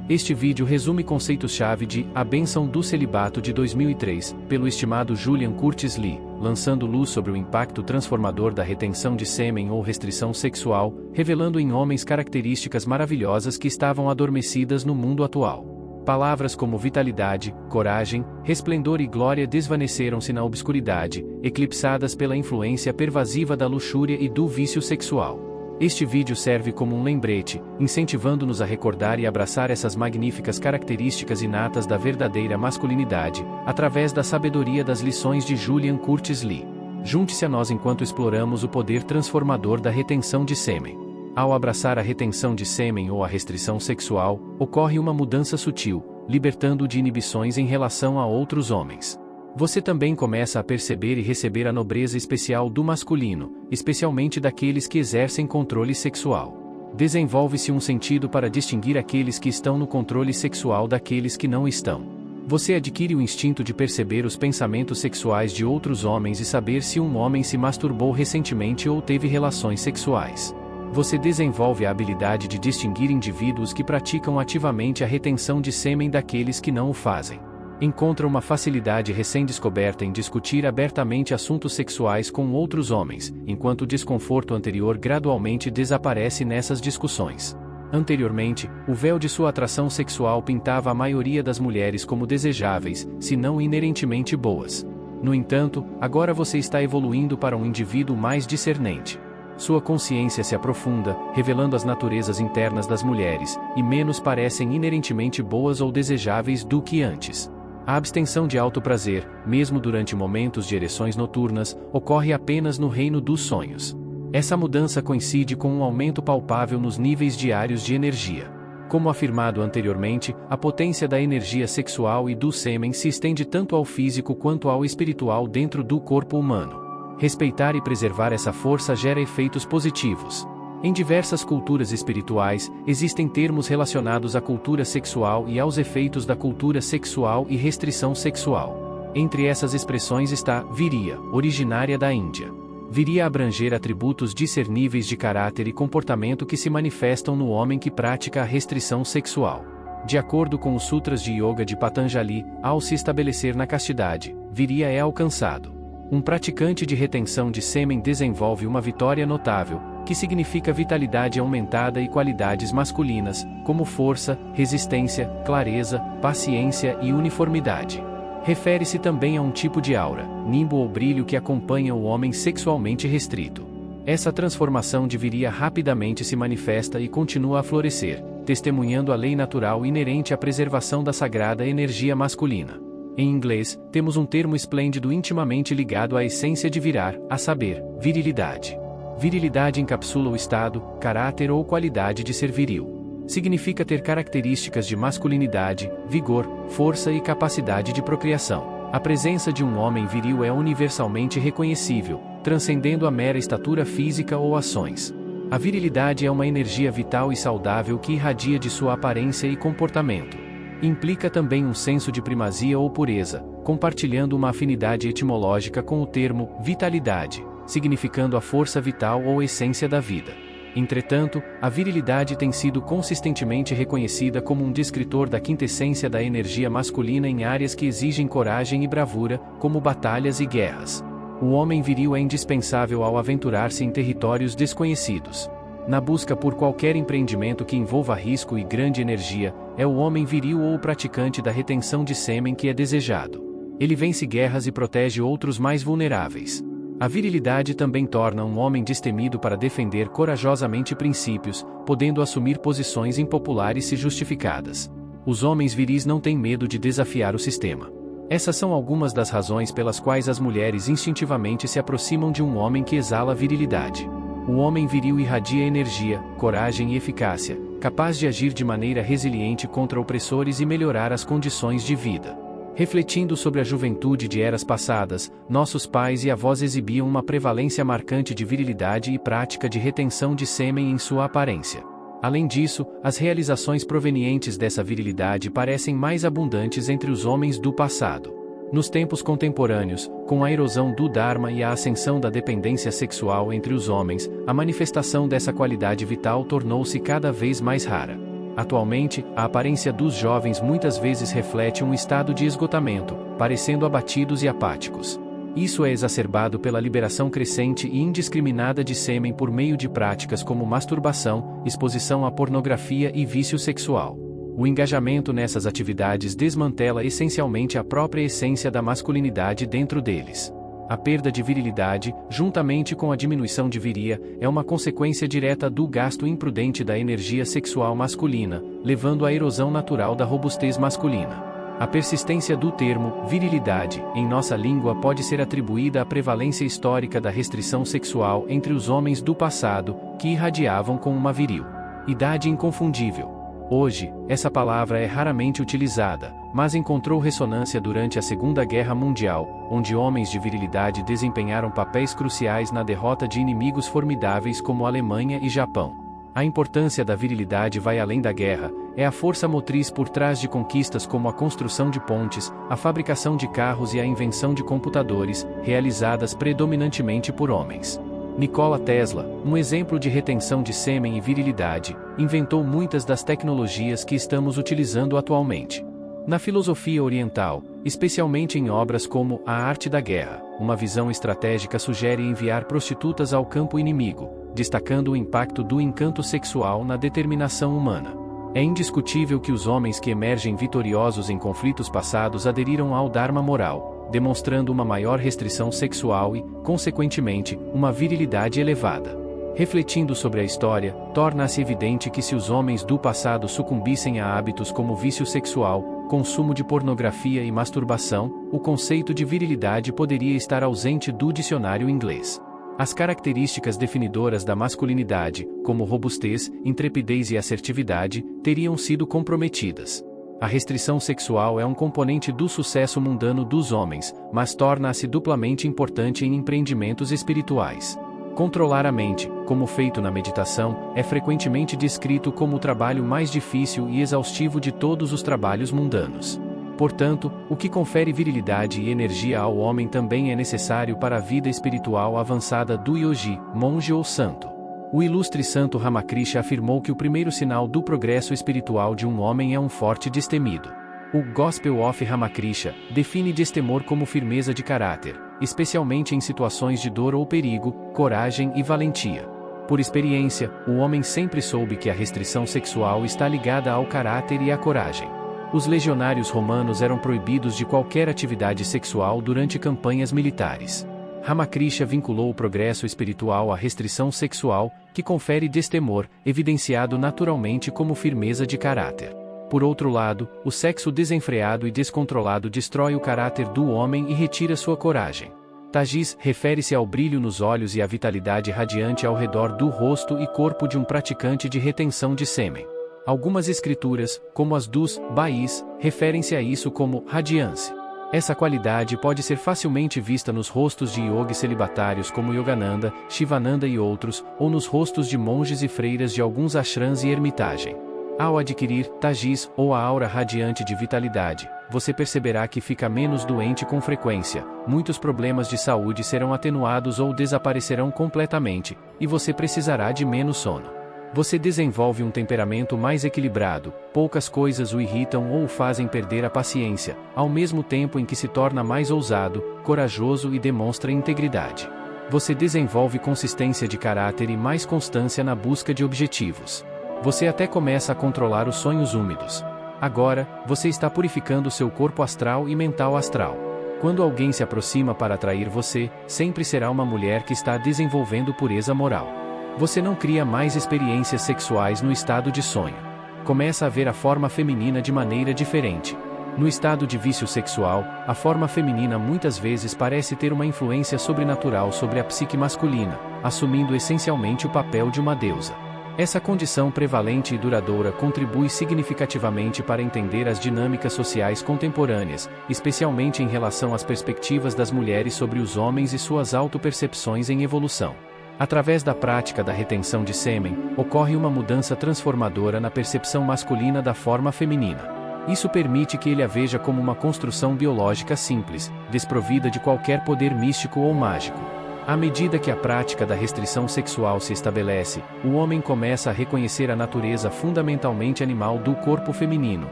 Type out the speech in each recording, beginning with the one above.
Este vídeo resume conceitos-chave de A Bênção do Celibato de 2003, pelo estimado Julian Curtis Lee, lançando luz sobre o impacto transformador da retenção de sêmen ou restrição sexual, revelando em homens características maravilhosas que estavam adormecidas no mundo atual. Palavras como vitalidade, coragem, resplendor e glória desvaneceram-se na obscuridade, eclipsadas pela influência pervasiva da luxúria e do vício sexual. Este vídeo serve como um lembrete, incentivando-nos a recordar e abraçar essas magníficas características inatas da verdadeira masculinidade, através da sabedoria das lições de Julian Curtis Lee. Junte-se a nós enquanto exploramos o poder transformador da retenção de sêmen. Ao abraçar a retenção de sêmen ou a restrição sexual, ocorre uma mudança sutil, libertando-o de inibições em relação a outros homens. Você também começa a perceber e receber a nobreza especial do masculino, especialmente daqueles que exercem controle sexual. Desenvolve-se um sentido para distinguir aqueles que estão no controle sexual daqueles que não estão. Você adquire o instinto de perceber os pensamentos sexuais de outros homens e saber se um homem se masturbou recentemente ou teve relações sexuais. Você desenvolve a habilidade de distinguir indivíduos que praticam ativamente a retenção de sêmen daqueles que não o fazem. Encontra uma facilidade recém-descoberta em discutir abertamente assuntos sexuais com outros homens, enquanto o desconforto anterior gradualmente desaparece nessas discussões. Anteriormente, o véu de sua atração sexual pintava a maioria das mulheres como desejáveis, se não inerentemente boas. No entanto, agora você está evoluindo para um indivíduo mais discernente. Sua consciência se aprofunda, revelando as naturezas internas das mulheres, e menos parecem inerentemente boas ou desejáveis do que antes. A abstenção de alto prazer, mesmo durante momentos de ereções noturnas, ocorre apenas no reino dos sonhos. Essa mudança coincide com um aumento palpável nos níveis diários de energia. Como afirmado anteriormente, a potência da energia sexual e do sêmen se estende tanto ao físico quanto ao espiritual dentro do corpo humano. Respeitar e preservar essa força gera efeitos positivos. Em diversas culturas espirituais, existem termos relacionados à cultura sexual e aos efeitos da cultura sexual e restrição sexual. Entre essas expressões está Virya, originária da Índia. Virya abranger atributos discerníveis de caráter e comportamento que se manifestam no homem que pratica a restrição sexual. De acordo com os Sutras de Yoga de Patanjali, ao se estabelecer na castidade, Virya é alcançado. Um praticante de retenção de sêmen desenvolve uma vitória notável, que significa vitalidade aumentada e qualidades masculinas, como força, resistência, clareza, paciência e uniformidade. Refere-se também a um tipo de aura, nimbo ou brilho que acompanha o homem sexualmente restrito. Essa transformação de Virya rapidamente se manifesta e continua a florescer, testemunhando a lei natural inerente à preservação da sagrada energia masculina. Em inglês, temos um termo esplêndido intimamente ligado à essência de virar, a saber, virilidade. Virilidade encapsula o estado, caráter ou qualidade de ser viril. Significa ter características de masculinidade, vigor, força e capacidade de procriação. A presença de um homem viril é universalmente reconhecível, transcendendo a mera estatura física ou ações. A virilidade é uma energia vital e saudável que irradia de sua aparência e comportamento. Implica também um senso de primazia ou pureza, compartilhando uma afinidade etimológica com o termo vitalidade, significando a força vital ou essência da vida. Entretanto, a virilidade tem sido consistentemente reconhecida como um descritor da quintessência da energia masculina em áreas que exigem coragem e bravura, como batalhas e guerras. O homem viril é indispensável ao aventurar-se em territórios desconhecidos. Na busca por qualquer empreendimento que envolva risco e grande energia, é o homem viril ou o praticante da retenção de sêmen que é desejado. Ele vence guerras e protege outros mais vulneráveis. A virilidade também torna um homem destemido para defender corajosamente princípios, podendo assumir posições impopulares se justificadas. Os homens viris não têm medo de desafiar o sistema. Essas são algumas das razões pelas quais as mulheres instintivamente se aproximam de um homem que exala virilidade. O homem viril irradia energia, coragem e eficácia, capaz de agir de maneira resiliente contra opressores e melhorar as condições de vida. Refletindo sobre a juventude de eras passadas, nossos pais e avós exibiam uma prevalência marcante de virilidade e prática de retenção de sêmen em sua aparência. Além disso, as realizações provenientes dessa virilidade parecem mais abundantes entre os homens do passado. Nos tempos contemporâneos, com a erosão do Dharma e a ascensão da dependência sexual entre os homens, a manifestação dessa qualidade vital tornou-se cada vez mais rara. Atualmente, a aparência dos jovens muitas vezes reflete um estado de esgotamento, parecendo abatidos e apáticos. Isso é exacerbado pela liberação crescente e indiscriminada de sêmen por meio de práticas como masturbação, exposição à pornografia e vício sexual. O engajamento nessas atividades desmantela essencialmente a própria essência da masculinidade dentro deles. A perda de virilidade, juntamente com a diminuição de viria, é uma consequência direta do gasto imprudente da energia sexual masculina, levando à erosão natural da robustez masculina. A persistência do termo virilidade em nossa língua pode ser atribuída à prevalência histórica da restrição sexual entre os homens do passado, que irradiavam com uma viril idade inconfundível. Hoje, essa palavra é raramente utilizada, mas encontrou ressonância durante a Segunda Guerra Mundial, onde homens de virilidade desempenharam papéis cruciais na derrota de inimigos formidáveis como Alemanha e Japão. A importância da virilidade vai além da guerra, é a força motriz por trás de conquistas como a construção de pontes, a fabricação de carros e a invenção de computadores, realizadas predominantemente por homens. Nikola Tesla, um exemplo de retenção de sêmen e virilidade, inventou muitas das tecnologias que estamos utilizando atualmente. Na filosofia oriental, especialmente em obras como A Arte da Guerra, uma visão estratégica sugere enviar prostitutas ao campo inimigo, destacando o impacto do encanto sexual na determinação humana. É indiscutível que os homens que emergem vitoriosos em conflitos passados aderiram ao Dharma moral, demonstrando uma maior restrição sexual e, consequentemente, uma virilidade elevada. Refletindo sobre a história, torna-se evidente que se os homens do passado sucumbissem a hábitos como vício sexual, consumo de pornografia e masturbação, o conceito de virilidade poderia estar ausente do dicionário inglês. As características definidoras da masculinidade, como robustez, intrepidez e assertividade, teriam sido comprometidas. A restrição sexual é um componente do sucesso mundano dos homens, mas torna-se duplamente importante em empreendimentos espirituais. Controlar a mente, como feito na meditação, é frequentemente descrito como o trabalho mais difícil e exaustivo de todos os trabalhos mundanos. Portanto, o que confere virilidade e energia ao homem também é necessário para a vida espiritual avançada do yogi, monge ou santo. O ilustre santo Ramakrishna afirmou que o primeiro sinal do progresso espiritual de um homem é um forte destemido. O Gospel of Ramakrishna define destemor como firmeza de caráter, especialmente em situações de dor ou perigo, coragem e valentia. Por experiência, o homem sempre soube que a restrição sexual está ligada ao caráter e à coragem. Os legionários romanos eram proibidos de qualquer atividade sexual durante campanhas militares. Ramakrishna vinculou o progresso espiritual à restrição sexual, que confere destemor, evidenciado naturalmente como firmeza de caráter. Por outro lado, o sexo desenfreado e descontrolado destrói o caráter do homem e retira sua coragem. Tajiz refere-se ao brilho nos olhos e à vitalidade radiante ao redor do rosto e corpo de um praticante de retenção de sêmen. Algumas escrituras, como as dos Bais, referem-se a isso como radiância. Essa qualidade pode ser facilmente vista nos rostos de yogis celibatários como Yogananda, Shivananda e outros, ou nos rostos de monges e freiras de alguns ashrams e ermitagem. Ao adquirir tajiz ou a aura radiante de vitalidade, você perceberá que fica menos doente com frequência, muitos problemas de saúde serão atenuados ou desaparecerão completamente, e você precisará de menos sono. Você desenvolve um temperamento mais equilibrado, poucas coisas o irritam ou o fazem perder a paciência, ao mesmo tempo em que se torna mais ousado, corajoso e demonstra integridade. Você desenvolve consistência de caráter e mais constância na busca de objetivos. Você até começa a controlar os sonhos úmidos. Agora, você está purificando seu corpo astral e mental astral. Quando alguém se aproxima para atrair você, sempre será uma mulher que está desenvolvendo pureza moral. Você não cria mais experiências sexuais no estado de sonho. Começa a ver a forma feminina de maneira diferente. No estado de vício sexual, a forma feminina muitas vezes parece ter uma influência sobrenatural sobre a psique masculina, assumindo essencialmente o papel de uma deusa. Essa condição prevalente e duradoura contribui significativamente para entender as dinâmicas sociais contemporâneas, especialmente em relação às perspectivas das mulheres sobre os homens e suas autopercepções em evolução. Através da prática da retenção de sêmen, ocorre uma mudança transformadora na percepção masculina da forma feminina. Isso permite que ele a veja como uma construção biológica simples, desprovida de qualquer poder místico ou mágico. À medida que a prática da restrição sexual se estabelece, o homem começa a reconhecer a natureza fundamentalmente animal do corpo feminino,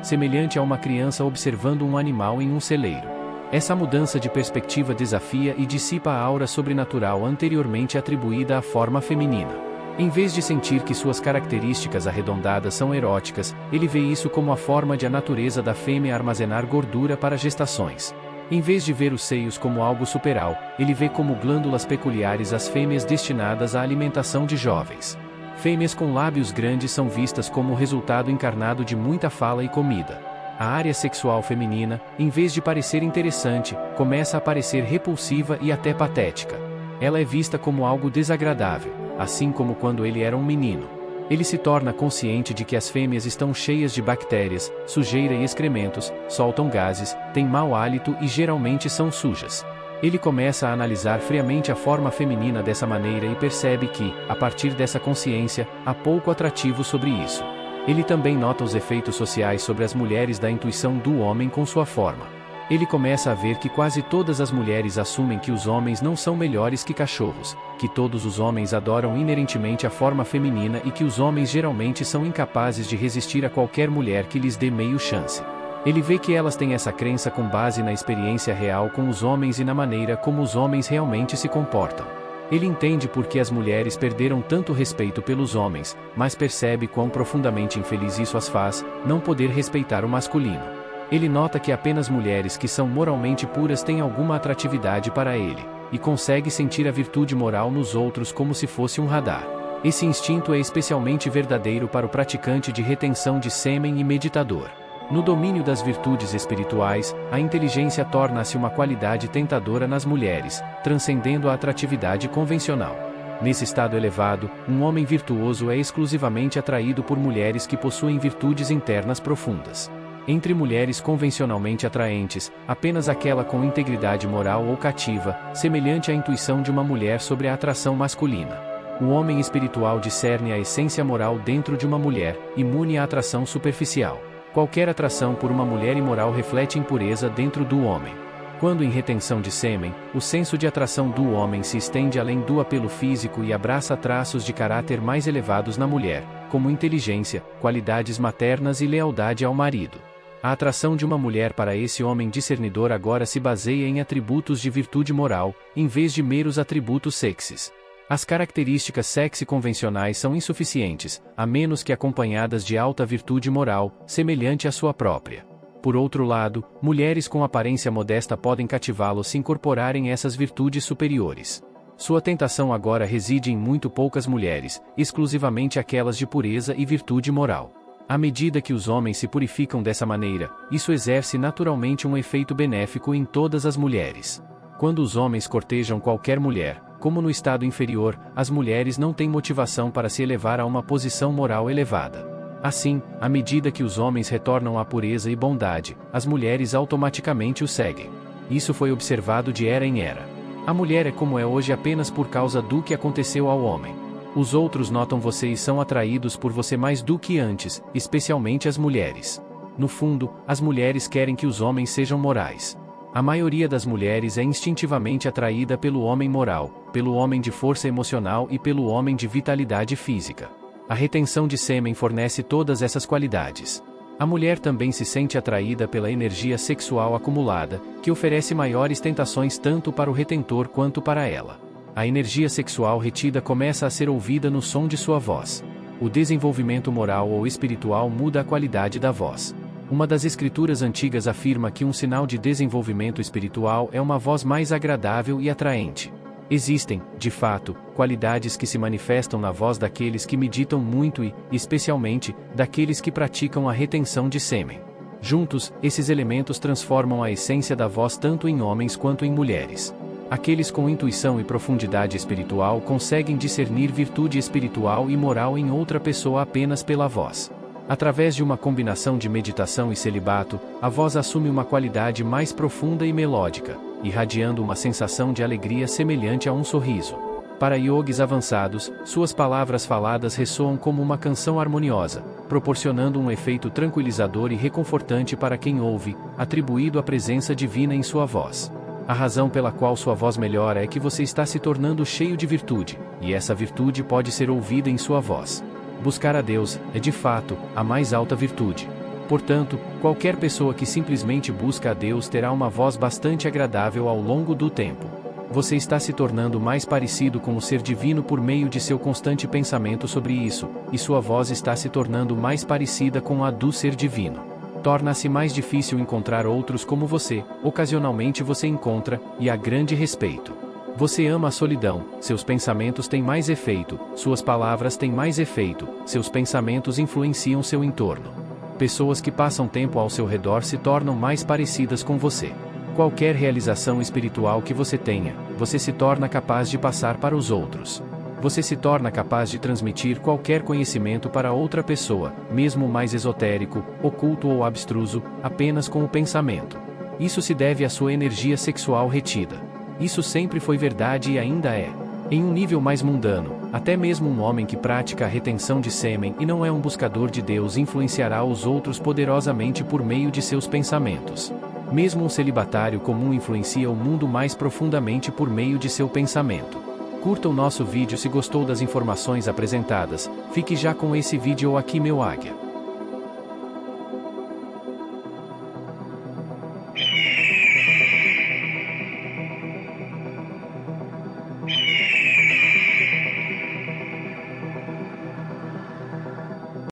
semelhante a uma criança observando um animal em um celeiro. Essa mudança de perspectiva desafia e dissipa a aura sobrenatural anteriormente atribuída à forma feminina. Em vez de sentir que suas características arredondadas são eróticas, ele vê isso como a forma de a natureza da fêmea armazenar gordura para gestações. Em vez de ver os seios como algo superal, ele vê como glândulas peculiares às fêmeas destinadas à alimentação de jovens. Fêmeas com lábios grandes são vistas como o resultado encarnado de muita fala e comida. A área sexual feminina, em vez de parecer interessante, começa a parecer repulsiva e até patética. Ela é vista como algo desagradável, assim como quando ele era um menino. Ele se torna consciente de que as fêmeas estão cheias de bactérias, sujeira e excrementos, soltam gases, têm mau hálito e geralmente são sujas. Ele começa a analisar friamente a forma feminina dessa maneira e percebe que, a partir dessa consciência, há pouco atrativo sobre isso. Ele também nota os efeitos sociais sobre as mulheres da intuição do homem com sua forma. Ele começa a ver que quase todas as mulheres assumem que os homens não são melhores que cachorros, que todos os homens adoram inerentemente a forma feminina e que os homens geralmente são incapazes de resistir a qualquer mulher que lhes dê meio chance. Ele vê que elas têm essa crença com base na experiência real com os homens e na maneira como os homens realmente se comportam. Ele entende por que as mulheres perderam tanto respeito pelos homens, mas percebe quão profundamente infeliz isso as faz, não poder respeitar o masculino. Ele nota que apenas mulheres que são moralmente puras têm alguma atratividade para ele, e consegue sentir a virtude moral nos outros como se fosse um radar. Esse instinto é especialmente verdadeiro para o praticante de retenção de sêmen e meditador. No domínio das virtudes espirituais, a inteligência torna-se uma qualidade tentadora nas mulheres, transcendendo a atratividade convencional. Nesse estado elevado, um homem virtuoso é exclusivamente atraído por mulheres que possuem virtudes internas profundas. Entre mulheres convencionalmente atraentes, apenas aquela com integridade moral ou cativa, semelhante à intuição de uma mulher sobre a atração masculina. O homem espiritual discerne a essência moral dentro de uma mulher, imune à atração superficial. Qualquer atração por uma mulher imoral reflete impureza dentro do homem. Quando em retenção de sêmen, o senso de atração do homem se estende além do apelo físico e abraça traços de caráter mais elevados na mulher, como inteligência, qualidades maternas e lealdade ao marido. A atração de uma mulher para esse homem discernidor agora se baseia em atributos de virtude moral, em vez de meros atributos sexys. As características sexy convencionais são insuficientes, a menos que acompanhadas de alta virtude moral, semelhante à sua própria. Por outro lado, mulheres com aparência modesta podem cativá-lo se incorporarem essas virtudes superiores. Sua tentação agora reside em muito poucas mulheres, exclusivamente aquelas de pureza e virtude moral. À medida que os homens se purificam dessa maneira, isso exerce naturalmente um efeito benéfico em todas as mulheres. Quando os homens cortejam qualquer mulher, como no estado inferior, as mulheres não têm motivação para se elevar a uma posição moral elevada. Assim, à medida que os homens retornam à pureza e bondade, as mulheres automaticamente o seguem. Isso foi observado de era em era. A mulher é como é hoje apenas por causa do que aconteceu ao homem. Os outros notam você e são atraídos por você mais do que antes, especialmente as mulheres. No fundo, as mulheres querem que os homens sejam morais. A maioria das mulheres é instintivamente atraída pelo homem moral, pelo homem de força emocional e pelo homem de vitalidade física. A retenção de sêmen fornece todas essas qualidades. A mulher também se sente atraída pela energia sexual acumulada, que oferece maiores tentações tanto para o retentor quanto para ela. A energia sexual retida começa a ser ouvida no som de sua voz. O desenvolvimento moral ou espiritual muda a qualidade da voz. Uma das escrituras antigas afirma que um sinal de desenvolvimento espiritual é uma voz mais agradável e atraente. Existem, de fato, qualidades que se manifestam na voz daqueles que meditam muito e, especialmente, daqueles que praticam a retenção de sêmen. Juntos, esses elementos transformam a essência da voz tanto em homens quanto em mulheres. Aqueles com intuição e profundidade espiritual conseguem discernir virtude espiritual e moral em outra pessoa apenas pela voz. Através de uma combinação de meditação e celibato, a voz assume uma qualidade mais profunda e melódica, irradiando uma sensação de alegria semelhante a um sorriso. Para yogis avançados, suas palavras faladas ressoam como uma canção harmoniosa, proporcionando um efeito tranquilizador e reconfortante para quem ouve, atribuído à presença divina em sua voz. A razão pela qual sua voz melhora é que você está se tornando cheio de virtude, e essa virtude pode ser ouvida em sua voz. Buscar a Deus é de fato a mais alta virtude. Portanto, qualquer pessoa que simplesmente busca a Deus terá uma voz bastante agradável ao longo do tempo. Você está se tornando mais parecido com o ser divino por meio de seu constante pensamento sobre isso, e sua voz está se tornando mais parecida com a do ser divino. Torna-se mais difícil encontrar outros como você, ocasionalmente você encontra, e há grande respeito. Você ama a solidão, seus pensamentos têm mais efeito, suas palavras têm mais efeito, seus pensamentos influenciam seu entorno. Pessoas que passam tempo ao seu redor se tornam mais parecidas com você. Qualquer realização espiritual que você tenha, você se torna capaz de passar para os outros. Você se torna capaz de transmitir qualquer conhecimento para outra pessoa, mesmo o mais esotérico, oculto ou abstruso, apenas com o pensamento. Isso se deve à sua energia sexual retida. Isso sempre foi verdade e ainda é. Em um nível mais mundano, até mesmo um homem que pratica a retenção de sêmen e não é um buscador de Deus influenciará os outros poderosamente por meio de seus pensamentos. Mesmo um celibatário comum influencia o mundo mais profundamente por meio de seu pensamento. Curta o nosso vídeo se gostou das informações apresentadas, fique já com esse vídeo aqui meu águia.